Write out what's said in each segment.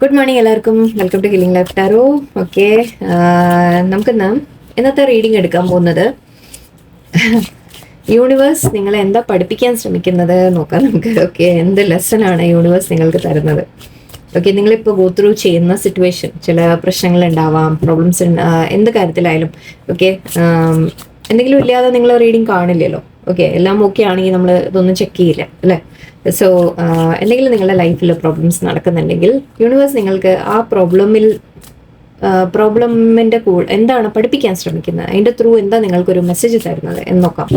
Good morning എല്ലാവർക്കും. Welcome to healing life tarot. Okay, നമുക്കിന്ന് ഇന്നത്തെ റീഡിംഗ് എടുക്കാൻ പോകുന്നത് യൂണിവേഴ്സ് നിങ്ങളെ എന്താ പഠിപ്പിക്കാൻ ശ്രമിക്കുന്നത് നോക്കാം നമുക്ക്. ഓക്കെ, എന്ത് ലെസൺ ആണ് യൂണിവേഴ്സ് നിങ്ങൾക്ക് തരുന്നത്? ഓക്കെ, നിങ്ങളിപ്പോൾ ഗോ ത്രൂ ചെയ്യുന്ന സിറ്റുവേഷൻ, ചില പ്രശ്നങ്ങൾ ഉണ്ടാവാം, പ്രോബ്ലംസ്, എന്ത് കാര്യത്തിലായാലും. ഓക്കെ, എന്തെങ്കിലും ഇല്ലാതെ നിങ്ങൾ റീഡിംഗ് കാണില്ലല്ലോ. ഓക്കെ, എല്ലാം ഓക്കെ ആണെങ്കിൽ നമ്മൾ ഇതൊന്നും ചെക്ക് ചെയ്യില്ല അല്ലേ? സോ എന്തെങ്കിലും നിങ്ങളുടെ ലൈഫിൽ പ്രോബ്ലംസ് നടക്കുന്നുണ്ടെങ്കിൽ യൂണിവേഴ്സ് നിങ്ങൾക്ക് ആ പ്രോബ്ലമിൻ്റെ എന്താണ് പഠിപ്പിക്കാൻ ശ്രമിക്കുന്നത്, അതിൻ്റെ ത്രൂ എന്താ നിങ്ങൾക്കൊരു മെസ്സേജ് തരുന്നത് എന്ന് നോക്കാം.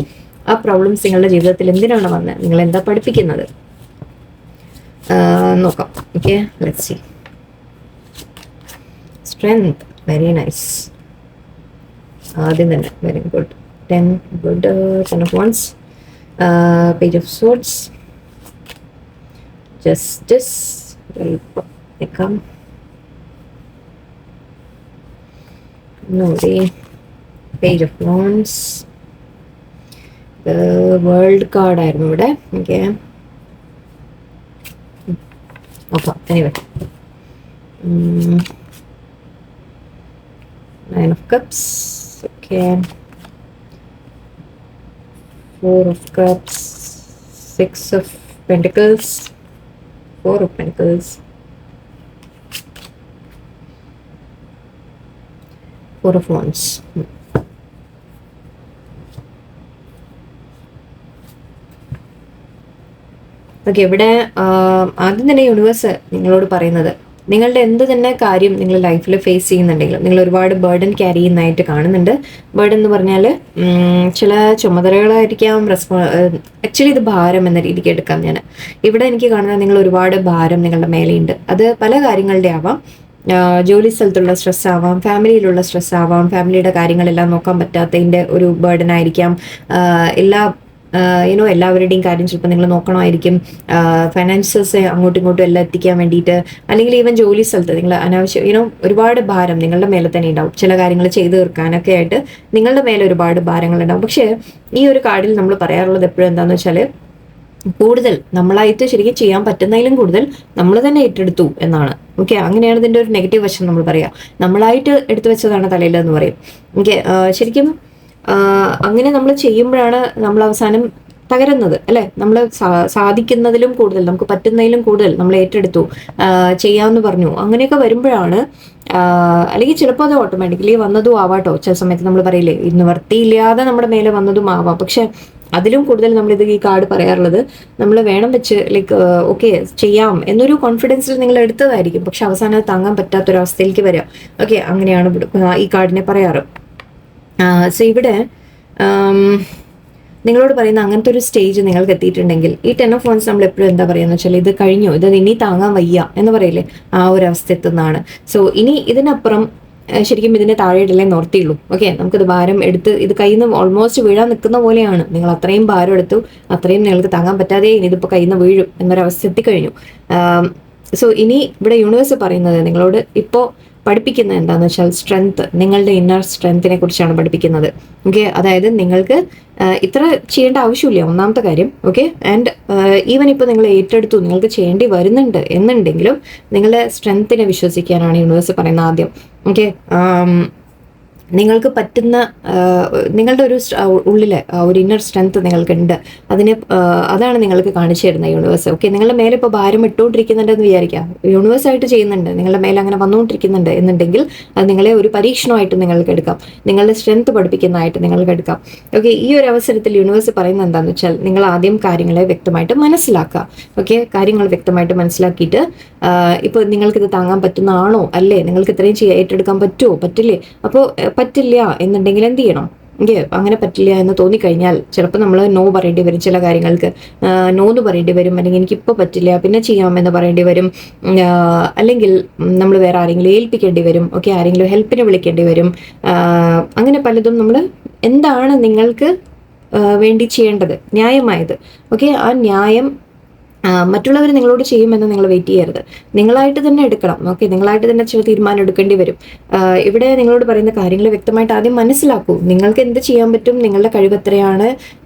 ആ പ്രോബ്ലംസ് നിങ്ങളുടെ ജീവിതത്തിൽ എന്തിനാണ് വന്നത്, നിങ്ങൾ എന്താ പഠിപ്പിക്കുന്നത് നോക്കാം. Okay, let's see. Strength, very nice. ആദ്യം തന്നെ very good. 10 good. 10 of wands, page of swords, justice, welcome. ನೋಡಿ, page of wands, world card ആയിരുന്നു ഇവിടെ. ഓക്കെ, നോക്കാം. Anyway, 9 of cups. Okay, 4 of cups, 6 of pentacles, 4 of pentacles, 4 of wands. Okay, ഇവിടെ ആദ്യം തന്നെ universe നിങ്ങളോട് പറയുന്നത്, നിങ്ങളുടെ എന്ത് തന്നെ കാര്യം നിങ്ങൾ ലൈഫിൽ ഫേസ് ചെയ്യുന്നുണ്ടെങ്കിലും നിങ്ങൾ ഒരുപാട് ബേർഡൻ ക്യാരി ചെയ്യുന്നതായിട്ട് കാണുന്നുണ്ട്. ബേർഡൻ എന്ന് പറഞ്ഞാൽ ചില ചുമതലകളായിരിക്കാം, ആക്ച്വലി ഇത് ഭാരം എന്ന രീതിക്ക് എടുക്കാം. ഞാൻ ഇവിടെ എനിക്ക് കാണുന്നത് നിങ്ങൾ ഒരുപാട് ഭാരം നിങ്ങളുടെ മേലെയുണ്ട്. അത് പല കാര്യങ്ങളുടെ ആവാം. ജോലി സ്ഥലത്തുള്ള സ്ട്രെസ് ആവാം, ഫാമിലിയിലുള്ള സ്ട്രെസ് ആവാം, ഫാമിലിയുടെ കാര്യങ്ങളെല്ലാം നോക്കാൻ പറ്റാത്തതിൻ്റെ ഒരു ബേർഡൻ ആയിരിക്കാം. എല്ലാവരുടെയും കാര്യം ചിലപ്പോൾ നിങ്ങൾ നോക്കണമായിരിക്കും. ഫൈനാൻസസ് അങ്ങോട്ടും ഇങ്ങോട്ടും എല്ലാം എത്തിക്കാൻ വേണ്ടിയിട്ട്, അല്ലെങ്കിൽ ഈവൻ ജോലി സ്ഥലത്ത് നിങ്ങൾ അനാവശ്യം ഒരുപാട് ഭാരം നിങ്ങളുടെ മേലെ തന്നെ ഉണ്ടാവും. ചില കാര്യങ്ങൾ ചെയ്തു തീർക്കാനൊക്കെ ആയിട്ട് നിങ്ങളുടെ മേലെ ഒരുപാട് ഭാരങ്ങൾ ഉണ്ടാവും. പക്ഷേ ഈ ഒരു കാർഡിൽ നമ്മൾ പറയാറുള്ളത് എപ്പോഴും എന്താണെന്ന് വെച്ചാൽ, കൂടുതൽ നമ്മളായിട്ട് ശരിക്കും ചെയ്യാൻ പറ്റുന്നതിലും കൂടുതൽ നമ്മൾ തന്നെ ഏറ്റെടുത്തു എന്നാണ്. ഓക്കെ, അങ്ങനെയാണ് ഇതിൻ്റെ ഒരു നെഗറ്റീവ് വശം നമ്മൾ പറയാം. നമ്മളായിട്ട് എടുത്തു വെച്ചതാണ് തലയിൽ എന്ന് പറയും. ഓക്കെ, ശരിക്കും അങ്ങനെ നമ്മൾ ചെയ്യുമ്പോഴാണ് നമ്മൾ അവസാനം തകരുന്നത് അല്ലേ? നമ്മൾ സാധിക്കുന്നതിലും കൂടുതൽ, നമുക്ക് പറ്റുന്നതിലും കൂടുതൽ നമ്മൾ ഏറ്റെടുത്തു, ചെയ്യാമെന്ന് പറഞ്ഞു, അങ്ങനെയൊക്കെ വരുമ്പോഴാണ്, അല്ലെങ്കിൽ ചിലപ്പോൾ അത് ഓട്ടോമാറ്റിക്കലി വന്നതും ആവാട്ടോ. ചില സമയത്ത് നമ്മൾ പറയില്ലേ, ഇന്ന് വൃത്തിയില്ലാതെ നമ്മുടെ മേലെ വന്നതും ആവാം. പക്ഷെ അതിലും കൂടുതൽ നമ്മളിത് ഈ കാർഡ് പറയാറുള്ളത്, നമ്മൾ വേണം വെച്ച് ലൈക്ക് ഓക്കെ ചെയ്യാം എന്നൊരു കോൺഫിഡൻസിൽ നിങ്ങൾ എടുത്തതായിരിക്കും. പക്ഷെ അവസാനം അത് താങ്ങാൻ പറ്റാത്തൊരവസ്ഥയിലേക്ക് വരാം. ഓക്കെ, അങ്ങനെയാണ് ഈ കാർഡിനെ പറയാറ്. സോ ഇവിടെ നിങ്ങളോട് പറയുന്ന അങ്ങനത്തെ ഒരു സ്റ്റേജ് നിങ്ങൾക്ക് എത്തിയിട്ടുണ്ടെങ്കിൽ, ഈ 10 of wands നമ്മൾ എപ്പോഴും എന്താ പറയുക വെച്ചാൽ, ഇത് കഴിഞ്ഞു, ഇത് ഇനി താങ്ങാൻ വയ്യ എന്ന് പറയില്ലേ, ആ ഒരു അവസ്ഥ എത്തുന്നതാണ്. സോ ഇനി ഇതിനപ്പുറം ശരിക്കും ഇതിനെ താഴെ ഇടലേ നോർത്തിയുള്ളൂ. ഓക്കെ, നമുക്കിത് ഭാരം എടുത്ത് ഇത് കയ്യിൽ നിന്ന് ഓൾമോസ്റ്റ് വീഴാൻ നിൽക്കുന്ന പോലെയാണ്. നിങ്ങൾ അത്രയും ഭാരം എടുത്തു, അത്രയും നിങ്ങൾക്ക് താങ്ങാൻ പറ്റാതെ ഇനി ഇതിപ്പോൾ കയ്യിൽ നിന്ന് വീഴും എന്നൊരവസ്ഥ എത്തിക്കഴിഞ്ഞു. സോ ഇനി ഇവിടെ യൂണിവേഴ്സ് പറയുന്നത് നിങ്ങളോട് ഇപ്പോൾ പഠിപ്പിക്കുന്നത് എന്താണെന്ന് വെച്ചാൽ, സ്ട്രെങ്ത്, നിങ്ങളുടെ ഇന്നർ സ്ട്രെങ്ത്തിനെ കുറിച്ചാണ് പഠിപ്പിക്കുന്നത്. ഓക്കെ, അതായത് നിങ്ങൾക്ക് ഇത്ര ചെയ്യേണ്ട ആവശ്യമില്ല, ഒന്നാമത്തെ കാര്യം. ഓക്കെ, ആൻഡ് ഈവൻ ഇപ്പോൾ നിങ്ങൾ ഏറ്റെടുത്തു, നിങ്ങൾക്ക് ചെയ്യേണ്ടി വരുന്നുണ്ട് എന്നുണ്ടെങ്കിലും നിങ്ങളുടെ സ്ട്രെങ്ത്തിനെ വിശ്വസിക്കാനാണ് യൂണിവേഴ്സ് പറയുന്നത് ആദ്യം. ഓക്കെ, നിങ്ങൾക്ക് പറ്റുന്ന നിങ്ങളുടെ ഒരു ഉള്ളിലെ ഒരു ഇന്നർ സ്ട്രെങ്ത് നിങ്ങൾക്കുണ്ട്. അതാണ് നിങ്ങൾക്ക് കാണിച്ചു തരുന്ന യൂണിവേഴ്സ്. ഓക്കെ, നിങ്ങളുടെ മേലെ ഇപ്പോൾ ഭാരം ഇട്ടുകൊണ്ടിരിക്കുന്നുണ്ടെന്ന് വിചാരിക്കാം, യൂണിവേഴ്സായിട്ട് ചെയ്യുന്നുണ്ട്, നിങ്ങളുടെ മേലെ അങ്ങനെ വന്നുകൊണ്ടിരിക്കുന്നുണ്ട് എന്നുണ്ടെങ്കിൽ അത് നിങ്ങളെ ഒരു പരീക്ഷണമായിട്ട് നിങ്ങൾക്ക് എടുക്കാം, നിങ്ങളുടെ സ്ട്രെങ്ത് പഠിപ്പിക്കുന്നതായിട്ട് നിങ്ങൾക്ക് എടുക്കാം. ഓക്കെ, ഈ ഒരു അവസരത്തിൽ യൂണിവേഴ്സ് പറയുന്നത് എന്താണെന്ന് വെച്ചാൽ, നിങ്ങൾ ആദ്യം കാര്യങ്ങളെ വ്യക്തമായിട്ട് മനസ്സിലാക്കുക. ഓക്കെ, കാര്യങ്ങൾ വ്യക്തമായിട്ട് മനസ്സിലാക്കിയിട്ട് ഇപ്പോൾ നിങ്ങൾക്കിത് താങ്ങാൻ പറ്റുന്നതാണോ അല്ലേ, നിങ്ങൾക്ക് ഇത്രയും ഏറ്റെടുക്കാൻ പറ്റുമോ പറ്റില്ലേ, അപ്പോൾ പറ്റില്ല എന്നുണ്ടെങ്കിൽ എന്ത് ചെയ്യണം? അങ്ങനെ പറ്റില്ല എന്ന് തോന്നിക്കഴിഞ്ഞാൽ ചിലപ്പോൾ നമ്മൾ നോ പറയേണ്ടി വരും. ചില കാര്യങ്ങൾക്ക് നോ എന്ന് പറയേണ്ടി വരും, അല്ലെങ്കിൽ എനിക്കിപ്പോൾ പറ്റില്ല പിന്നെ ചെയ്യാമെന്ന് പറയേണ്ടി വരും, അല്ലെങ്കിൽ നമ്മൾ വേറെ ആരെങ്കിലും ഏൽപ്പിക്കേണ്ടി വരും. ഓക്കെ, ആരെങ്കിലും ഹെൽപ്പിനെ വിളിക്കേണ്ടി വരും. അങ്ങനെ പലതും നമ്മൾ എന്താണ് നിങ്ങൾക്ക് വേണ്ടി ചെയ്യേണ്ടത്, ന്യായമായത്. ഓക്കെ, ആ ന്യായം മറ്റുള്ളവർ നിങ്ങളോട് ചെയ്യുമെന്ന് നിങ്ങൾ വെയിറ്റ് ചെയ്യരുത്. നിങ്ങളായിട്ട് തന്നെ എടുക്കണം. ഓക്കെ, നിങ്ങളായിട്ട് തന്നെ ചില തീരുമാനം എടുക്കേണ്ടി വരും. ഇവിടെ നിങ്ങളോട് പറയുന്ന കാര്യങ്ങൾ വ്യക്തമായിട്ട് ആദ്യം മനസ്സിലാക്കൂ. നിങ്ങൾക്ക് എന്ത് ചെയ്യാൻ പറ്റും, നിങ്ങളുടെ കഴിവ് എത്രയാണ്,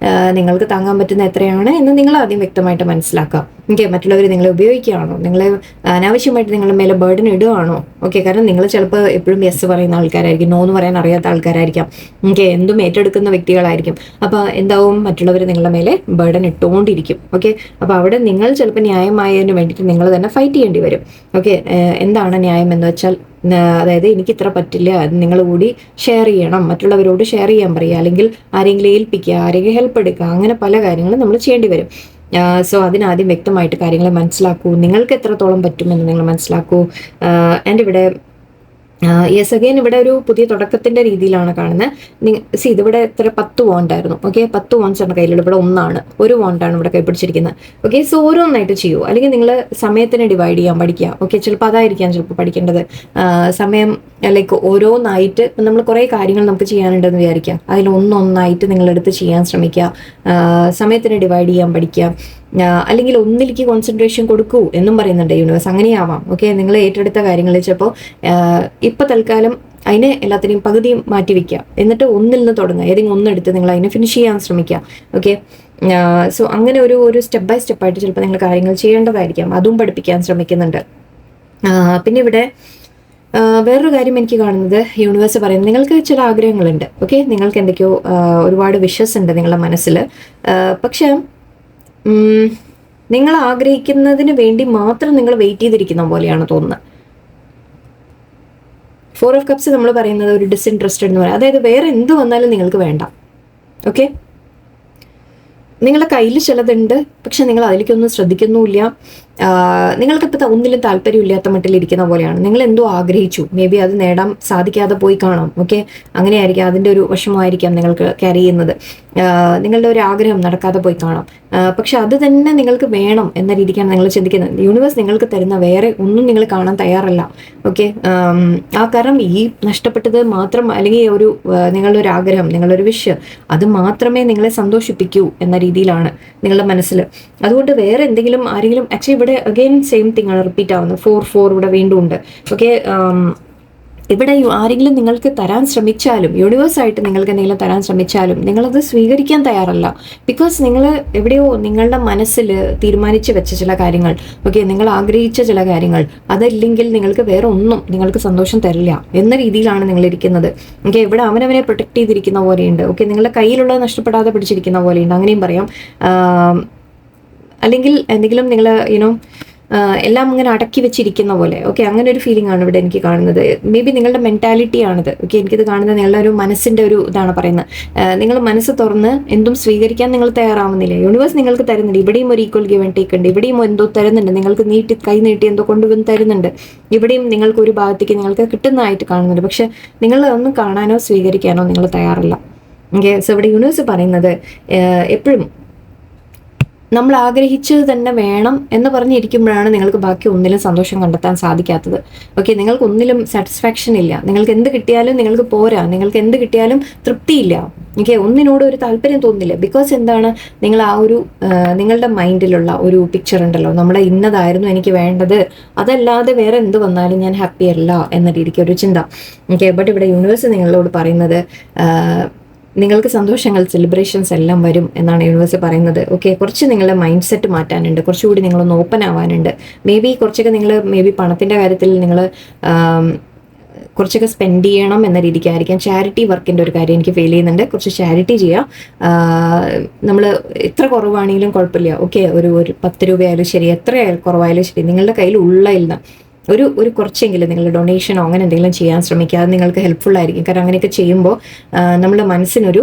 നിങ്ങൾക്ക് താങ്ങാൻ പറ്റുന്ന എത്രയാണ് എന്ന് നിങ്ങൾ ആദ്യം വ്യക്തമായിട്ട് മനസ്സിലാക്കാം. ഓക്കെ, മറ്റുള്ളവർ നിങ്ങളെ ഉപയോഗിക്കുകയാണോ, നിങ്ങളെ അനാവശ്യമായിട്ട് നിങ്ങളുടെ മേലെ ബേർഡൻ ഇടുകയാണോ? ഓക്കെ, കാരണം നിങ്ങൾ ചിലപ്പോൾ എപ്പോഴും യെസ് പറയുന്ന ആൾക്കാരായിരിക്കും, നോ എന്ന് പറയാൻ അറിയാത്ത ആൾക്കാരായിരിക്കാം. ഓക്കെ, എന്തും ഏറ്റെടുക്കുന്ന വ്യക്തികളായിരിക്കും. അപ്പോൾ എന്താവും, മറ്റുള്ളവർ നിങ്ങളുടെ മേലെ ബേർഡൻ ഇട്ടുകൊണ്ടിരിക്കും. ഓക്കെ, അപ്പോൾ അവിടെ നിങ്ങൾ ചിലപ്പോൾ ന്യായമായതിന് വേണ്ടിയിട്ട് നിങ്ങൾ തന്നെ ഫൈറ്റ് ചെയ്യേണ്ടി വരും. ഓക്കെ, എന്താണ് ന്യായം എന്ന് വെച്ചാൽ, അതായത് എനിക്ക് ഇത്ര പറ്റില്ല, അത് നിങ്ങൾ കൂടി ഷെയർ ചെയ്യണം, മറ്റുള്ളവരോട് ഷെയർ ചെയ്യാൻ പറയുക, അല്ലെങ്കിൽ ആരെങ്കിലും ഏൽപ്പിക്കുക, ആരെങ്കിലും ഹെൽപ്പ് എടുക്കുക, അങ്ങനെ പല കാര്യങ്ങളും നമ്മൾ ചെയ്യേണ്ടി വരും. സോ അതിനാദ്യം വ്യക്തമായിട്ട് കാര്യങ്ങൾ മനസ്സിലാക്കൂ. നിങ്ങൾക്ക് എത്രത്തോളം പറ്റുമെന്ന് നിങ്ങൾ മനസ്സിലാക്കൂ. ആൻഡ് ഇവിടെ യെസ് അഗെയിൻ ഇവിടെ ഒരു പുതിയ തുടക്കത്തിന്റെ രീതിയിലാണ് കാണുന്നത്. ഇതിവിടെ എത്ര 10 വോണ്ടായിരുന്നു. ഓക്കെ, 10 വോണ്ട്സ് ആണ് കയ്യിലുള്ള, ഇവിടെ 1 ഒരു വോണ്ടാണ് ഇവിടെ കൈപ്പിടിച്ചിരിക്കുന്നത്. ഓക്കെ, സോ ഓരോന്നായിട്ട് ചെയ്യൂ. അല്ലെങ്കിൽ നിങ്ങൾ സമയത്തിനെ ഡിവൈഡ് ചെയ്യാൻ പഠിക്കുക. ഓക്കെ, ചിലപ്പോൾ അതായിരിക്കാം ചിലപ്പോൾ പഠിക്കേണ്ടത്. സമയം ലൈക്ക് ഓരോന്നായിട്ട് നമ്മൾ കുറേ കാര്യങ്ങൾ നമുക്ക് ചെയ്യാനുണ്ടെന്ന് വിചാരിക്കുക, അതിൽ ഒന്നൊന്നായിട്ട് നിങ്ങളെടുത്ത് ചെയ്യാൻ ശ്രമിക്കുക. സമയത്തിനെ ഡിവൈഡ് ചെയ്യാൻ പഠിക്കുക. അല്ലെങ്കിൽ ഒന്നിലേക്ക് കോൺസെൻട്രേഷൻ കൊടുക്കൂ എന്നും പറയുന്നുണ്ട് യൂണിവേഴ്സ്. അങ്ങനെയാവാം. ഓക്കെ, നിങ്ങൾ ഏറ്റെടുത്ത കാര്യങ്ങളിൽ ചിലപ്പോൾ ഇപ്പം തൽക്കാലം അതിനെ എല്ലാത്തിനെയും പകുതി മാറ്റി വെക്കുക, എന്നിട്ട് ഒന്നിൽ നിന്ന് തുടങ്ങുക. ഏതെങ്കിലും ഒന്നെടുത്ത് നിങ്ങൾ അതിനെ ഫിനിഷ് ചെയ്യാൻ ശ്രമിക്കുക. ഓക്കെ, സോ അങ്ങനെ ഒരു സ്റ്റെപ്പ് ബൈ സ്റ്റെപ്പായിട്ട് ചിലപ്പോൾ നിങ്ങൾ കാര്യങ്ങൾ ചെയ്യേണ്ടതായിരിക്കാം. അതും പഠിപ്പിക്കാൻ ശ്രമിക്കുന്നുണ്ട്. പിന്നെ ഇവിടെ വേറൊരു കാര്യം എനിക്ക് കാണുന്നത്, യൂണിവേഴ്സ് പറയുന്നത് നിങ്ങൾക്ക് ചില ആഗ്രഹങ്ങളുണ്ട്. ഓക്കെ, നിങ്ങൾക്ക് എന്തൊക്കെയോ ഒരുപാട് വിഷസ് ഉണ്ട് നിങ്ങളുടെ മനസ്സിൽ. പക്ഷെ നിങ്ങൾ ആഗ്രഹിക്കുന്നതിന് വേണ്ടി മാത്രം നിങ്ങൾ വെയിറ്റ് ചെയ്തിരിക്കുന്ന പോലെയാണ് തോന്നുന്നത്. 4 ഓഫ് കപ്സ് നമ്മൾ പറയുന്നത് ഒരു ഡിസ്ഇൻട്രസ്റ്റഡ് എന്ന് പറയാം. അതായത് വേറെ എന്ത് വന്നാലും നിങ്ങൾക്ക് വേണ്ട. ഓക്കെ, നിങ്ങളുടെ കയ്യിൽ ചിലതുണ്ട്, പക്ഷെ നിങ്ങൾ അതിലേക്കൊന്നും ശ്രദ്ധിക്കുന്നുമില്ല. നിങ്ങൾക്കിപ്പോൾ ഒന്നിലും താല്പര്യമില്ലാത്ത മട്ടിലിരിക്കുന്ന പോലെയാണ്. നിങ്ങൾ എന്തോ ആഗ്രഹിച്ചു, മേ ബി അത് നേടാൻ സാധിക്കാതെ പോയി കാണാം. ഓക്കെ, അങ്ങനെയായിരിക്കാം, അതിൻ്റെ ഒരു വിഷമമായിരിക്കാം നിങ്ങൾക്ക് ക്യാരി ചെയ്യുന്നത്. നിങ്ങളുടെ ഒരു ആഗ്രഹം നടക്കാതെ പോയി കാണാം, പക്ഷെ അത് തന്നെ നിങ്ങൾക്ക് വേണം എന്ന രീതിക്കാണ് നിങ്ങൾ ചിന്തിക്കുന്നത്. യൂണിവേഴ്സ് നിങ്ങൾക്ക് തരുന്ന വേറെ ഒന്നും നിങ്ങൾ കാണാൻ തയ്യാറല്ല. ഓക്കെ, ആ കാരണം ഈ നഷ്ടപ്പെട്ടത് മാത്രം, അല്ലെങ്കിൽ നിങ്ങളുടെ ഒരു ആഗ്രഹം, നിങ്ങളൊരു വിഷ്, അത് മാത്രമേ നിങ്ങളെ സന്തോഷിപ്പിക്കൂ എന്ന രീതിയിലാണ് നിങ്ങളുടെ മനസ്സിൽ. അതുകൊണ്ട് വേറെ എന്തെങ്കിലും ആരെങ്കിലും, ആക്ച്വലി ഇവിടെ അഗെയിൻ സെയിം തിങ് ആണ് റിപ്പീറ്റ് ആവുന്നത്. 4 ഇവിടെ വീണ്ടും ഉണ്ട്. ഓക്കെ, ഇവിടെ ആരെങ്കിലും നിങ്ങൾക്ക് തരാൻ ശ്രമിച്ചാലും, യൂണിവേഴ്സായിട്ട് നിങ്ങൾക്ക് എന്തെങ്കിലും തരാൻ ശ്രമിച്ചാലും നിങ്ങളത് സ്വീകരിക്കാൻ തയ്യാറല്ല. ബിക്കോസ് നിങ്ങൾ എവിടെയോ നിങ്ങളുടെ മനസ്സിൽ തീരുമാനിച്ച് വെച്ച ചില കാര്യങ്ങൾ, ഓക്കെ, നിങ്ങൾ ആഗ്രഹിച്ച ചില കാര്യങ്ങൾ, അതല്ലെങ്കിൽ നിങ്ങൾക്ക് വേറെ ഒന്നും നിങ്ങൾക്ക് സന്തോഷം തരില്ല എന്ന രീതിയിലാണ് നിങ്ങൾ ഇരിക്കുന്നത്. ഓക്കെ, ഇവിടെ അവനവനെ പ്രൊട്ടക്ട് ചെയ്തിരിക്കുന്ന പോലെയുണ്ട്. ഓക്കെ, നിങ്ങളുടെ കയ്യിലുള്ളത് നഷ്ടപ്പെടാതെ പിടിച്ചിരിക്കുന്ന പോലെയുണ്ട്, അങ്ങനെയും പറയാം. അല്ലെങ്കിൽ എന്തെങ്കിലും നിങ്ങൾ എല്ലാം ഇങ്ങനെ അടക്കി വെച്ചിരിക്കുന്ന പോലെ. ഓക്കെ, അങ്ങനെ ഒരു ഫീലിംഗ് ആണ് ഇവിടെ എനിക്ക് കാണുന്നത്. മേ ബി നിങ്ങളുടെ മെൻറ്റാലിറ്റി ആണിത്. ഓക്കെ, എനിക്കിത് കാണുന്നത് നിങ്ങളുടെ ഒരു മനസ്സിൻ്റെ ഒരു ഇതാണ് പറയുന്നത്. നിങ്ങൾ മനസ്സ് തുറന്ന് എന്തും സ്വീകരിക്കാൻ നിങ്ങൾ തയ്യാറാവുന്നില്ല. യൂണിവേഴ്സ് നിങ്ങൾക്ക് തരുന്നുണ്ട്. ഇവിടെയും ഒരു ഈക്വൽ ഗിവ് ആൻഡ് ടേക്ക് ഉണ്ട്. ഇവിടെയും എന്തോ തരുന്നുണ്ട്, നിങ്ങൾക്ക് കൈ നീട്ടി എന്തോ കൊണ്ടുവന്ന് തരുന്നുണ്ട്. ഇവിടെയും നിങ്ങൾക്ക് ഒരു ഭാഗത്തേക്ക് നിങ്ങൾക്ക് കിട്ടുന്നതായിട്ട് കാണുന്നുണ്ട്. പക്ഷെ നിങ്ങൾ ഒന്നും കാണാനോ സ്വീകരിക്കാനോ നിങ്ങൾ തയ്യാറല്ല. ഓക്കെ, സോ ഇവിടെ യൂണിവേഴ്സ് പറയുന്നത് എപ്പോഴും നമ്മൾ ആഗ്രഹിച്ചത് തന്നെ വേണം എന്ന് പറഞ്ഞിരിക്കുമ്പോഴാണ് നിങ്ങൾക്ക് ബാക്കി ഒന്നിലും സന്തോഷം കണ്ടെത്താൻ സാധിക്കാത്തത്. ഓക്കെ, നിങ്ങൾക്ക് ഒന്നിലും സാറ്റിസ്ഫാക്ഷൻ ഇല്ല. നിങ്ങൾക്ക് എന്ത് കിട്ടിയാലും നിങ്ങൾക്ക് പോരാ, നിങ്ങൾക്ക് എന്ത് കിട്ടിയാലും തൃപ്തിയില്ല. ഓക്കെ, ഒന്നിനോട് ഒരു താല്പര്യം തോന്നുന്നില്ല. ബിക്കോസ് എന്താണ്, നിങ്ങൾ ആ ഒരു നിങ്ങളുടെ മൈൻഡിലുള്ള ഒരു പിക്ചർ ഉണ്ടല്ലോ, നമ്മുടെ ഇന്നതായിരുന്നു എനിക്ക് വേണ്ടത്, അതല്ലാതെ വേറെ എന്ത് വന്നാലും ഞാൻ ഹാപ്പി അല്ല എന്ന രീതിക്ക് ഒരു ചിന്ത. ഓക്കെ, ബട്ട് ഇവിടെ യൂണിവേഴ്സ് നിങ്ങളോട് പറയുന്നത് നിങ്ങൾക്ക് സന്തോഷങ്ങൾ, സെലിബ്രേഷൻസ് എല്ലാം വരും എന്നാണ് യൂണിവേഴ്സ് പറയുന്നത്. ഓക്കെ, കുറച്ച് നിങ്ങളുടെ മൈൻഡ് സെറ്റ് മാറ്റാനുണ്ട്, കുറച്ചുകൂടി നിങ്ങളൊന്ന് ഓപ്പൺ ആവാനുണ്ട്. മേ ബി കുറച്ചൊക്കെ നിങ്ങൾ പണത്തിൻ്റെ കാര്യത്തിൽ നിങ്ങൾ കുറച്ചൊക്കെ സ്പെൻഡ് ചെയ്യണം എന്ന രീതിക്കായിരിക്കാം. ചാരിറ്റി വർക്കിൻ്റെ ഒരു കാര്യം എനിക്ക് ഫീൽ ചെയ്യുന്നുണ്ട്. കുറച്ച് ചാരിറ്റി ചെയ്യാം. നമ്മൾ എത്ര കുറവാണെങ്കിലും കുഴപ്പമില്ല. ഓക്കെ, ഒരു 10 രൂപയായാലും ശരി, എത്ര കുറവായാലും ശരി, നിങ്ങളുടെ കയ്യിൽ ഉള്ളതിൽ നിന്ന് ഒരു കുറച്ചെങ്കിലും നിങ്ങൾ ഡൊണേഷനോ അങ്ങനെ എന്തെങ്കിലും ചെയ്യാൻ ശ്രമിക്കുക. അത് നിങ്ങൾക്ക് ഹെൽപ്ഫുൾ ആയിരിക്കും. കാരണം അങ്ങനെയൊക്കെ ചെയ്യുമ്പോൾ നമ്മുടെ മനസ്സിനൊരു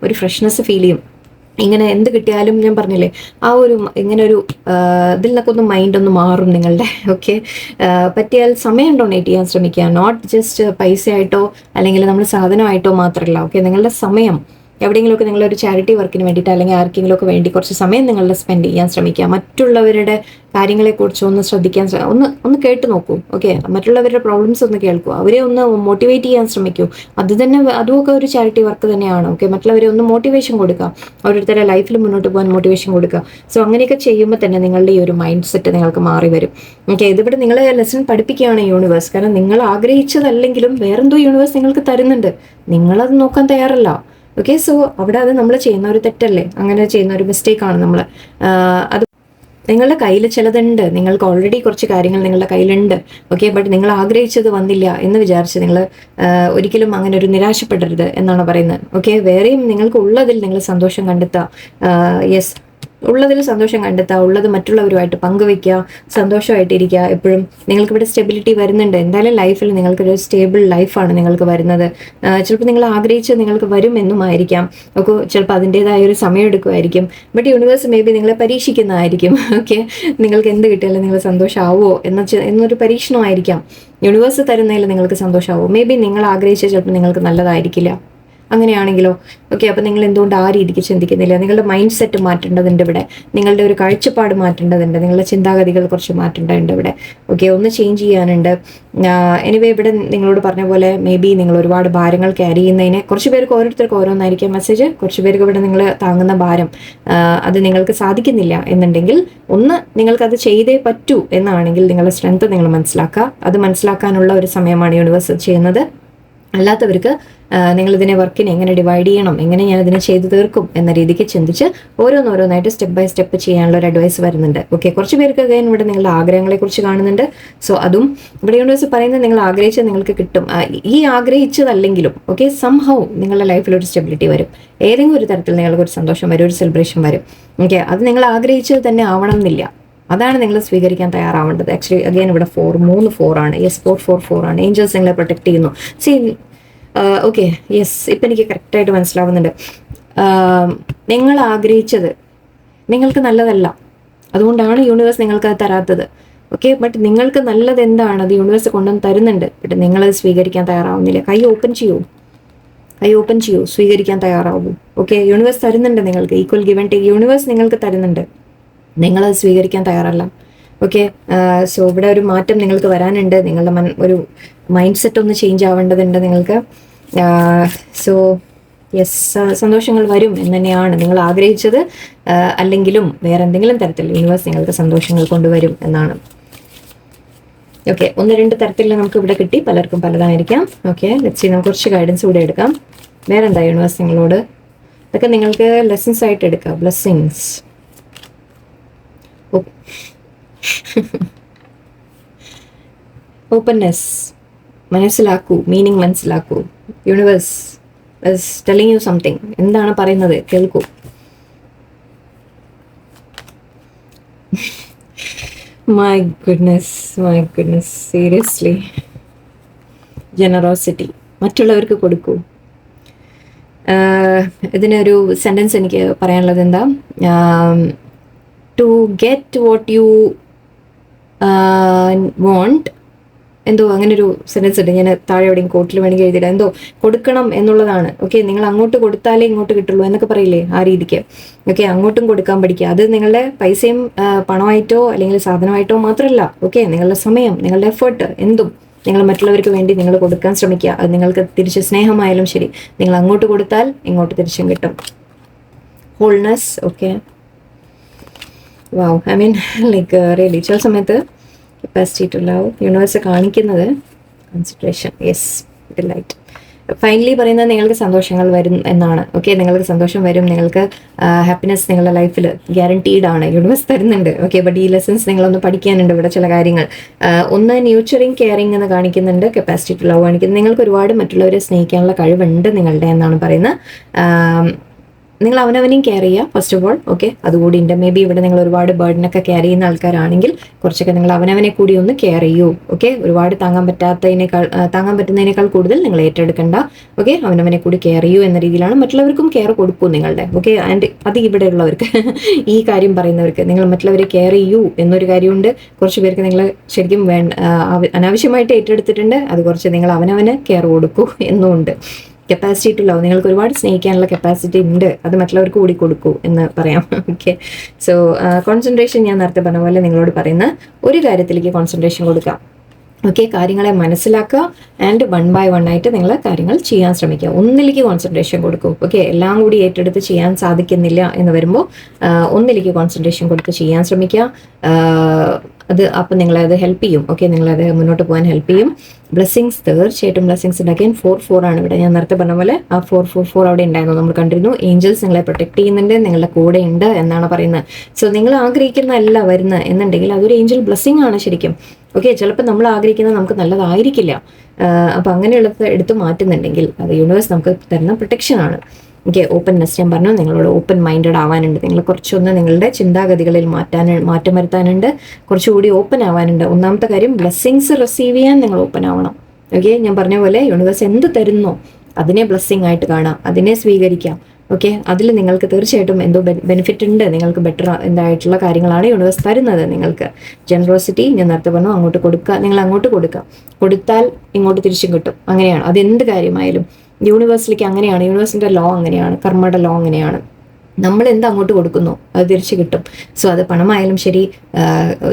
ഒരു ഫ്രഷ്നെസ് ഫീൽ ചെയ്യും. ഇങ്ങനെ എന്ത് കിട്ടിയാലും ഞാൻ പറഞ്ഞില്ലേ, ആ ഇങ്ങനെ ഇതിൽ നിന്നൊക്കെ മൈൻഡ് ഒന്ന് മാറും നിങ്ങളുടെ. ഓക്കെ, പറ്റിയാൽ സമയം ഡൊണേറ്റ് ചെയ്യാൻ ശ്രമിക്കുക. നോട്ട് ജസ്റ്റ് പൈസ ആയിട്ടോ അല്ലെങ്കിൽ നമ്മൾ സാധനമായിട്ടോ മാത്രമല്ല. ഓക്കെ, നിങ്ങളുടെ സമയം എവിടെയെങ്കിലുമൊക്കെ നിങ്ങളൊരു ചാരിറ്റി വർക്കിന് വേണ്ടിയിട്ട് അല്ലെങ്കിൽ ആർക്കെങ്കിലുമൊക്കെ വേണ്ടി കുറച്ച് സമയം നിങ്ങളുടെ സ്പെൻഡ് ചെയ്യാൻ ശ്രമിക്കുക. മറ്റുള്ളവരുടെ കാര്യങ്ങളെക്കുറിച്ച് ഒന്ന് ശ്രദ്ധിക്കാൻ ഒന്ന് കേട്ട് നോക്കൂ. ഓക്കെ, മറ്റുള്ളവരുടെ പ്രോബ്ലംസ് ഒന്ന് കേൾക്കൂ, അവരെ ഒന്ന് മോട്ടിവേറ്റ് ചെയ്യാൻ ശ്രമിക്കൂ. അതുമൊക്കെ ഒരു ചാരിറ്റി വർക്ക് തന്നെയാണ്. ഓക്കെ, മറ്റുള്ളവരെ ഒന്ന് മോട്ടിവേഷൻ കൊടുക്കുക, ഓരോരുത്തരുടെ ലൈഫിൽ മുന്നോട്ട് പോകാൻ മോട്ടിവേഷൻ കൊടുക്കുക. സോ അങ്ങനെയൊക്കെ ചെയ്യുമ്പോൾ തന്നെ നിങ്ങളുടെ ഈ ഒരു മൈൻഡ് സെറ്റ് നിങ്ങൾക്ക് മാറി വരും. ഓക്കെ, ഇതിവിടെ നിങ്ങളെ ലെസൺ പഠിപ്പിക്കുകയാണ് യൂണിവേഴ്സ്. കാരണം നിങ്ങൾ ആഗ്രഹിച്ചതല്ലെങ്കിലും വേറെന്തോ യൂണിവേഴ്സ് നിങ്ങൾക്ക് തരുന്നുണ്ട്, നിങ്ങളത് നോക്കാൻ തയ്യാറല്ല. ഓക്കെ, സോ അവിടെ അത് നമ്മൾ ചെയ്യുന്ന ഒരു തെറ്റല്ലേ, അങ്ങനെ ചെയ്യുന്ന ഒരു മിസ്റ്റേക്കാണ് നമ്മൾ. അത് നിങ്ങളുടെ കയ്യിൽ ചിലതുണ്ട്, നിങ്ങൾക്ക് ഓൾറെഡി കുറച്ച് കാര്യങ്ങൾ നിങ്ങളുടെ കയ്യിലുണ്ട്. ഓക്കെ, ബട്ട് നിങ്ങൾ ആഗ്രഹിച്ചത് വന്നില്ല എന്ന് വിചാരിച്ച് നിങ്ങൾ ഒരിക്കലും അങ്ങനെ ഒരു നിരാശപ്പെടരുത് എന്നാണ് പറയുന്നത്. ഓക്കെ, വേറെയും നിങ്ങൾക്ക് ഉള്ളതിൽ നിങ്ങൾ സന്തോഷം കണ്ടെത്തുക. യെസ്, ഉള്ളതിൽ സന്തോഷം കണ്ടെത്തുക, ഉള്ളത് മറ്റുള്ളവരുമായിട്ട് പങ്കുവെക്കുക, സന്തോഷമായിട്ടിരിക്കുക. എപ്പോഴും നിങ്ങൾക്കിവിടെ സ്റ്റെബിലിറ്റി വരുന്നുണ്ട്. എന്തായാലും ലൈഫിൽ നിങ്ങൾക്കൊരു സ്റ്റേബിൾ ലൈഫാണ് നിങ്ങൾക്ക് വരുന്നത്. ചിലപ്പോൾ നിങ്ങൾ ആഗ്രഹിച്ചത് നിങ്ങൾക്ക് വരുമെന്നുമായിരിക്കാം. ഒക്കെ ചിലപ്പോൾ അതിൻ്റെതായ ഒരു സമയം എടുക്കുമായിരിക്കും. ബട്ട് യൂണിവേഴ്സ് മേ ബി നിങ്ങളെ പരീക്ഷിക്കുന്നതായിരിക്കും. ഓക്കെ, നിങ്ങൾക്ക് എന്ത് കിട്ടിയാലും നിങ്ങൾ സന്തോഷമാവുമോ എന്നൊരു പരീക്ഷണമായിരിക്കാം. യൂണിവേഴ്സ് തരുന്നതിൽ നിങ്ങൾക്ക് സന്തോഷമാവും. മേ ബി നിങ്ങൾ ആഗ്രഹിച്ചത് ചിലപ്പോൾ നിങ്ങൾക്ക് നല്ലതായിരിക്കില്ല. അങ്ങനെയാണെങ്കിലോ? ഓക്കെ, അപ്പോൾ നിങ്ങൾ എന്തുകൊണ്ട് ആ രീതിക്ക് ചിന്തിക്കുന്നില്ല? നിങ്ങളുടെ മൈൻഡ് സെറ്റ് മാറ്റേണ്ടതുണ്ട് ഇവിടെ, നിങ്ങളുടെ ഒരു കാഴ്ചപ്പാട് മാറ്റേണ്ടതുണ്ട്, നിങ്ങളുടെ ചിന്താഗതികൾ കുറച്ച് മാറ്റേണ്ടതുണ്ട് ഇവിടെ. ഓക്കെ, ഒന്ന് ചേഞ്ച് ചെയ്യാനുണ്ട്. എനിവേ, ഇവിടെ നിങ്ങളോട് പറഞ്ഞ പോലെ മേ ബി നിങ്ങൾ ഒരുപാട് ഭാരങ്ങൾ ക്യാരി ചെയ്യുന്നതിന് കുറച്ച് പേർക്ക് ഓരോരുത്തർക്ക് ഓരോന്നായിരിക്കും മെസ്സേജ്. കുറച്ച് പേർക്ക് ഇവിടെ നിങ്ങൾ താങ്ങുന്ന ഭാരം അത് നിങ്ങൾക്ക് സാധിക്കുന്നില്ല എന്നുണ്ടെങ്കിൽ നിങ്ങൾക്കത് ചെയ്തേ പറ്റൂ എന്നാണെങ്കിൽ നിങ്ങളുടെ സ്ട്രെങ്ത് നിങ്ങൾ മനസ്സിലാക്കുക. അത് മനസ്സിലാക്കാനുള്ള ഒരു സമയമാണ് യൂണിവേഴ്സ് ചെയ്യുന്നത്. അല്ലാത്തവർക്ക് നിങ്ങളിതിനെ വർക്കിനെ എങ്ങനെ ഡിവൈഡ് ചെയ്യണം, എങ്ങനെ ഞാനിതിനെ ചെയ്തു തീർക്കും എന്ന രീതിക്ക് ചിന്തിച്ച് ഓരോന്നോരോന്നായിട്ട് സ്റ്റെപ്പ് ബൈ സ്റ്റെപ്പ് ചെയ്യാനുള്ള ഒരു അഡ്വൈസ് വരുന്നുണ്ട്. ഓക്കെ, കുറച്ച് പേർക്ക് ഇവിടെ നിങ്ങളുടെ ആഗ്രഹങ്ങളെക്കുറിച്ച് കാണുന്നുണ്ട്. സോ അതും ഇവിടെ യൂണിവേഴ്സ് പറയുന്നത് നിങ്ങൾ ആഗ്രഹിച്ചത് നിങ്ങൾക്ക് കിട്ടും. ഈ ആഗ്രഹിച്ചതല്ലെങ്കിലും ഓക്കെ, സംഹൗ നിങ്ങളുടെ ലൈഫിൽ ഒരു സ്റ്റെബിലിറ്റി വരും. ഏതെങ്കിലും ഒരു തരത്തിൽ നിങ്ങൾക്ക് ഒരു സന്തോഷം വരും, ഒരു സെലിബ്രേഷൻ വരും. ഓക്കെ, അത് നിങ്ങൾ ആഗ്രഹിച്ചത് തന്നെ ആവണം എന്നില്ല. അതാണ് നിങ്ങൾ സ്വീകരിക്കാൻ തയ്യാറാവേണ്ടത്. ആക്ച്വലി അഗൈൻ ഇവിടെ 4 ആണ്. യെസ്, 4 ആണ്. ഏഞ്ചൽസ് നിങ്ങളെ പ്രൊട്ടക്ട് ചെയ്യുന്നു. ഓക്കെ, യെസ്, ഇപ്പം എനിക്ക് കറക്റ്റായിട്ട് മനസ്സിലാവുന്നുണ്ട്. നിങ്ങൾ ആഗ്രഹിച്ചത് നിങ്ങൾക്ക് നല്ലതല്ല, അതുകൊണ്ടാണ് യൂണിവേഴ്സ് നിങ്ങൾക്ക് അത് തരാത്തത്. ഓക്കെ, ബട്ട് നിങ്ങൾക്ക് നല്ലത് എന്താണ് അത് യൂണിവേഴ്സ് കൊണ്ടുവന്ന് തരുന്നുണ്ട്. ബട്ട് നിങ്ങളത് സ്വീകരിക്കാൻ തയ്യാറാവുന്നില്ല. കൈ ഓപ്പൺ ചെയ്യൂ, സ്വീകരിക്കാൻ തയ്യാറാവൂ. ഓക്കെ, യൂണിവേഴ്സ് തരുന്നുണ്ട് നിങ്ങൾക്ക്. Equal give and take universe നിങ്ങൾക്ക് തരുന്നുണ്ട്, നിങ്ങളത് സ്വീകരിക്കാൻ തയ്യാറല്ല. ഓക്കെ, സോ ഇവിടെ ഒരു മാറ്റം നിങ്ങൾക്ക് വരാനുണ്ട്. നിങ്ങളുടെ ഒരു മൈൻഡ് സെറ്റ് ഒന്ന് ചേഞ്ച് ആവേണ്ടതുണ്ട് നിങ്ങൾക്ക്. സോ യെസ്, സന്തോഷങ്ങൾ വരും എന്ന് തന്നെയാണ് നിങ്ങൾ ആഗ്രഹിച്ചത്. അല്ലെങ്കിലും വേറെ എന്തെങ്കിലും തരത്തിൽ യൂണിവേഴ്സ് നിങ്ങൾക്ക് സന്തോഷങ്ങൾ കൊണ്ടുവരും എന്നാണ്. ഓക്കെ, 1-2 തരത്തിൽ നമുക്ക് ഇവിടെ കിട്ടി, പലർക്കും പലതായിരിക്കാം. ഓക്കെ, ലെറ്റ്സ് സീ, നമുക്ക് കുറച്ച് ഗൈഡൻസ് കൂടെ എടുക്കാം. വേറെന്താ യൂണിവേഴ്സ് നിങ്ങളോട്? ഇതൊക്കെ നിങ്ങൾക്ക് ലെസൺസ് ആയിട്ട് എടുക്കാം. ബ്ലെസ്സിങ്സ്, ഓപ്പൺനെസ്, മനസ്സിലാക്കൂ, മീനിങ് മനസ്സിലാക്കൂ. Universe is telling you something. എന്താണ് പറയുന്നത് കേൾക്കൂ. my goodness, seriously. ജനറോസിറ്റി, മറ്റുള്ളവർക്ക് കൊടുക്കൂ. ഇതിനൊരു സെൻറ്റൻസ് എനിക്ക് പറയാനുള്ളത് എന്താ, to get what you want, എന്തോ അങ്ങനെ ഒരു സെൻറ്റൻസ് ഉണ്ട്. ഞാൻ താഴെ എവിടെയും കോട്ടിൽ വേണമെങ്കിൽ എഴുതിയിടാം. എന്തോ കൊടുക്കണം എന്നുള്ളതാണ്. ഓക്കെ, നിങ്ങൾ അങ്ങോട്ട് കൊടുത്താലേ ഇങ്ങോട്ട് കിട്ടുള്ളൂ എന്നൊക്കെ പറയില്ലേ, ആ രീതിക്ക്. ഓക്കെ, അങ്ങോട്ടും കൊടുക്കാൻ പഠിക്കുക. അത് നിങ്ങളുടെ പൈസയും പണമായിട്ടോ അല്ലെങ്കിൽ സാധനമായിട്ടോ മാത്രമല്ല. ഓക്കെ, നിങ്ങളുടെ സമയം, നിങ്ങളുടെ എഫേർട്ട്, എന്തും നിങ്ങൾ മറ്റുള്ളവർക്ക് വേണ്ടി നിങ്ങൾ കൊടുക്കാൻ ശ്രമിക്കുക. അത് നിങ്ങൾക്ക് തിരിച്ച് സ്നേഹമായാലും ശരി, നിങ്ങൾ അങ്ങോട്ട് കൊടുത്താൽ ഇങ്ങോട്ട് തിരിച്ചും കിട്ടും. Holiness, okay, wow, I mean like really ചില സമയത്ത് കപ്പാസിറ്റി ടു ലവ് യൂണിവേഴ്സ് കാണിക്കുന്നത് കൺസിഡറേഷൻ. Yes, delight. ഫൈനലി പറയുന്നത് നിങ്ങൾക്ക് സന്തോഷങ്ങൾ വരും എന്നാണ്. ഓക്കെ, നിങ്ങൾക്ക് സന്തോഷം വരും, നിങ്ങൾക്ക് ഹാപ്പിനെസ് നിങ്ങളുടെ ലൈഫിൽ ഗ്യാരണ്ടീഡ് ആണ്, യൂണിവേഴ്സ് തരുന്നുണ്ട്. ഓക്കെ, ബട്ട് ഈ ലെസൺസ് നിങ്ങളൊന്ന് പഠിക്കാനുണ്ട്. ഇവിടെ ചില കാര്യങ്ങൾ, ഒന്ന് ന്യൂച്ചറിങ്, കെയറിങ് എന്ന് കാണിക്കുന്നുണ്ട്, കപ്പാസിറ്റി ടു ലവ് കാണിക്കുന്നത്. നിങ്ങൾക്ക് ഒരുപാട് മറ്റുള്ളവരെ സ്നേഹിക്കാനുള്ള കഴിവുണ്ട് നിങ്ങളുടെ എന്നാണ് പറയുന്നത്. നിങ്ങൾ അവനവനെയും കെയർ ചെയ്യുക ഫസ്റ്റ് ഓഫ് ഓൾ. ഓക്കെ, അതുകൂടി ഉണ്ട്. മേ ബി ഇവിടെ നിങ്ങൾ ഒരുപാട് ബേർഡനൊക്കെ കെയർ ചെയ്യുന്ന ആൾക്കാരാണെങ്കിൽ കുറച്ചൊക്കെ നിങ്ങൾ അവനവനെ കൂടി ഒന്ന് കെയർ ചെയ്യൂ. ഓക്കെ, ഒരുപാട് താങ്ങാൻ പറ്റുന്നതിനേക്കാൾ കൂടുതൽ നിങ്ങൾ ഏറ്റെടുക്കണ്ട. ഓക്കെ, അവനവനെ കൂടി കെയർ ചെയ്യൂ എന്ന രീതിയിലാണ്. മറ്റുള്ളവർക്കും കെയർ കൊടുക്കൂ നിങ്ങളുടെ. ഓക്കെ, ആൻഡ് അത് ഇവിടെ ഉള്ളവർക്ക് ഈ കാര്യം പറയുന്നവർക്ക് നിങ്ങൾ മറ്റുള്ളവരെ കെയർ ചെയ്യൂ എന്നൊരു കാര്യമുണ്ട്. കുറച്ച് പേർക്ക് നിങ്ങൾ ശരിക്കും അനാവശ്യമായിട്ട് ഏറ്റെടുത്തിട്ടുണ്ട്. അത് കുറച്ച് നിങ്ങൾ അവനവന് കെയർ കൊടുക്കൂ എന്നുമുണ്ട്. കപ്പാസിറ്റി ടു ലവ്, നിങ്ങൾക്ക് ഒരുപാട് സ്നേഹിക്കാനുള്ള കപ്പാസിറ്റി ഉണ്ട്, അത് മറ്റുള്ളവർക്ക് കൂടി കൊടുക്കൂ എന്ന് പറയാം. ഓക്കെ, സോ കോൺസെൻട്രേഷൻ ഞാൻ നേരത്തെ പറഞ്ഞ പോലെ നിങ്ങളോട് പറയുന്ന ഒരു കാര്യത്തിലേക്ക് കോൺസെൻട്രേഷൻ കൊടുക്കാം. ഓക്കെ, കാര്യങ്ങളെ മനസ്സിലാക്കുക ആൻഡ് 1 by 1 ആയിട്ട് നിങ്ങൾ കാര്യങ്ങൾ ചെയ്യാൻ ശ്രമിക്കുക. ഒന്നിലേക്ക് കോൺസെൻട്രേഷൻ കൊടുക്കൂ. ഓക്കെ, എല്ലാം കൂടി ഏറ്റെടുത്ത് ചെയ്യാൻ സാധിക്കുന്നില്ല എന്ന് വരുമ്പോൾ ഒന്നിലേക്ക് കോൺസെൻട്രേഷൻ കൊടുത്ത് ചെയ്യാൻ ശ്രമിക്കുക. അത് അപ്പം നിങ്ങളെ അത് ഹെൽപ്പ് ചെയ്യും. ഓക്കെ, നിങ്ങളത് മുന്നോട്ട് പോകാൻ ഹെൽപ്പ് ചെയ്യും. ബ്ലെസ്സിങ്സ്, തീർച്ചയായിട്ടും ബ്ലെസ്സിങ്സ് ഉണ്ടാക്കിയാൽ 4 ആണ് ഇവിടെ. ഞാൻ നേരത്തെ പറഞ്ഞ പോലെ ആ 4 അവിടെ ഉണ്ടായിരുന്നു, നമ്മൾ കണ്ടിരുന്നു. ഏഞ്ചൽസ് നിങ്ങളെ പ്രൊട്ടക്ട് ചെയ്യുന്നുണ്ട്, നിങ്ങളുടെ കൂടെ ഉണ്ട് എന്നാണ് പറയുന്നത്. സോ നിങ്ങൾ ആഗ്രഹിക്കുന്ന അല്ല വരുന്നത് എന്നുണ്ടെങ്കിൽ അതൊരു ഏഞ്ചൽ ബ്ലെസ്സിങ് ആണ് ശരിക്കും. ഓക്കെ, ചിലപ്പോൾ നമ്മൾ ആഗ്രഹിക്കുന്നത് നമുക്ക് നല്ലതായിരിക്കില്ല. അപ്പം അങ്ങനെയുള്ളത് എടുത്ത് മാറ്റുന്നുണ്ടെങ്കിൽ അത് യൂണിവേഴ്സ് നമുക്ക് തരുന്ന പ്രൊട്ടക്ഷൻ ആണ്. ഓക്കെ, ഓപ്പൺനെസ് ഞാൻ പറഞ്ഞു, നിങ്ങളോട് ഓപ്പൺ മൈൻഡഡ് ആവാനുണ്ട്. നിങ്ങൾ കുറച്ചൊന്ന് നിങ്ങളുടെ ചിന്താഗതികളിൽ മാറ്റം വരുത്താനുണ്ട്, കുറച്ചുകൂടി ഓപ്പൺ ആവാനുണ്ട്. ഒന്നാമത്തെ കാര്യം, ബ്ലെസ്സിങ്സ് റിസീവ് ചെയ്യാൻ നിങ്ങൾ ഓപ്പൺ ആവണം. ഓക്കെ, ഞാൻ പറഞ്ഞ പോലെ യൂണിവേഴ്സ് എന്ത് തരുന്നോ അതിനെ ബ്ലെസ്സിങ് ആയിട്ട് കാണാം, അതിനെ സ്വീകരിക്കാം. ഓക്കെ, അതിൽ നിങ്ങൾക്ക് തീർച്ചയായിട്ടും എന്തോ ബെനിഫിറ്റ് ഉണ്ട്, നിങ്ങൾക്ക് ബെറ്റർ എന്തായിട്ടുള്ള കാര്യങ്ങളാണ് യൂണിവേഴ്സ് തരുന്നത്. നിങ്ങൾക്ക് ജനറോസിറ്റി ഞാൻ നേരത്തെ പറഞ്ഞു, അങ്ങോട്ട് കൊടുക്കുക, നിങ്ങൾ അങ്ങോട്ട് കൊടുത്താൽ ഇങ്ങോട്ട് തിരിച്ചും കിട്ടും. അങ്ങനെയാണ് അതെന്ത് കാര്യമായാലും യൂണിവേഴ്സിലേക്ക് അങ്ങനെയാണ്. യൂണിവേഴ്സിൻ്റെ ലോ അങ്ങനെയാണ്, കർമ്മയുടെ ലോ അങ്ങനെയാണ്. നമ്മൾ എന്ത് അങ്ങോട്ട് കൊടുക്കുന്നു അത് തിരിച്ചു കിട്ടും. സോ അത് പണമായാലും ശരി,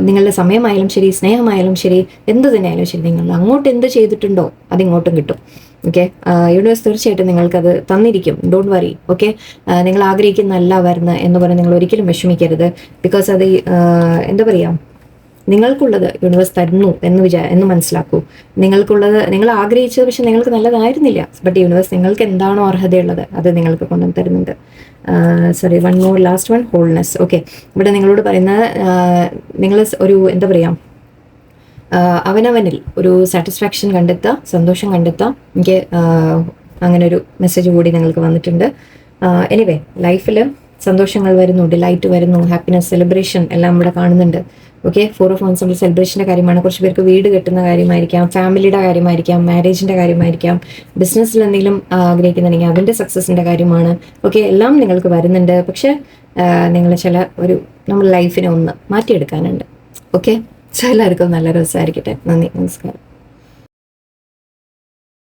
നിങ്ങളുടെ സമയമായാലും ശരി, സ്നേഹമായാലും ശരി, എന്ത് തന്നെയായാലും ശരി, നിങ്ങൾ അങ്ങോട്ട് എന്ത് ചെയ്തിട്ടുണ്ടോ അത് ഇങ്ങോട്ടും കിട്ടും. ഓക്കെ, യൂണിവേഴ്സ് തീർച്ചയായിട്ടും നിങ്ങൾക്കത് തന്നിരിക്കും. Don't worry. ഓക്കെ, നിങ്ങൾ ആഗ്രഹിക്കുന്നല്ല വരുന്നത് എന്ന് പറഞ്ഞ് നിങ്ങൾ ഒരിക്കലും വിഷമിക്കരുത്. ബിക്കോസ് അത് എന്താ പറയുക, നിങ്ങൾക്കുള്ളത് യൂണിവേഴ്സ് തരുന്നു എന്ന് മനസ്സിലാക്കൂ. നിങ്ങൾക്കുള്ളത് നിങ്ങൾ ആഗ്രഹിച്ചത് പക്ഷെ നിങ്ങൾക്ക് നല്ലതായിരുന്നില്ല. ബട്ട് യൂണിവേഴ്സ് നിങ്ങൾക്ക് എന്താണോ അർഹതയുള്ളത് അത് നിങ്ങൾക്ക് കൊണ്ടുവന്ന് തരുന്നുണ്ട്. Sorry, 1 more, last one, holiness. Okay, ഇവിടെ നിങ്ങളോട് പറയുന്നത് നിങ്ങൾ ഒരു എന്താ പറയുക, അവനവനിൽ ഒരു സാറ്റിസ്ഫാക്ഷൻ കണ്ടെത്തുക, സന്തോഷം കണ്ടെത്തുക. എനിക്ക് അങ്ങനെ ഒരു മെസ്സേജ് കൂടി നിങ്ങൾക്ക് വന്നിട്ടുണ്ട്. എനിവേ, ലൈഫിൽ സന്തോഷങ്ങൾ വരുന്നു, ഡിലൈറ്റ് വരുന്നു, ഹാപ്പിനെസ്, സെലിബ്രേഷൻ എല്ലാം ഇവിടെ കാണുന്നുണ്ട്. ഓക്കെ, 4 of Wands നമ്മൾ സെലിബ്രേഷൻ്റെ കാര്യമാണ്. കുറച്ച് പേർക്ക് വീട് കെട്ടുന്ന കാര്യമായിരിക്കാം, ഫാമിലിയുടെ കാര്യമായിരിക്കാം, മാരേജിൻ്റെ കാര്യമായിരിക്കാം, ബിസിനസ്സിൽ എന്തെങ്കിലും ആഗ്രഹിക്കുന്നുണ്ടെങ്കിൽ അതിൻ്റെ സക്സസിൻ്റെ കാര്യമാണ്. ഓക്കെ, എല്ലാം നിങ്ങൾക്ക് വരുന്നുണ്ട്. പക്ഷേ നിങ്ങൾ നമ്മുടെ ലൈഫിനെ ഒന്ന് മാറ്റിയെടുക്കാനുണ്ട്. ഓക്കെ, സോ എല്ലാവർക്കും നല്ല രസമായിരിക്കട്ടെ. നന്ദി, നമസ്കാരം.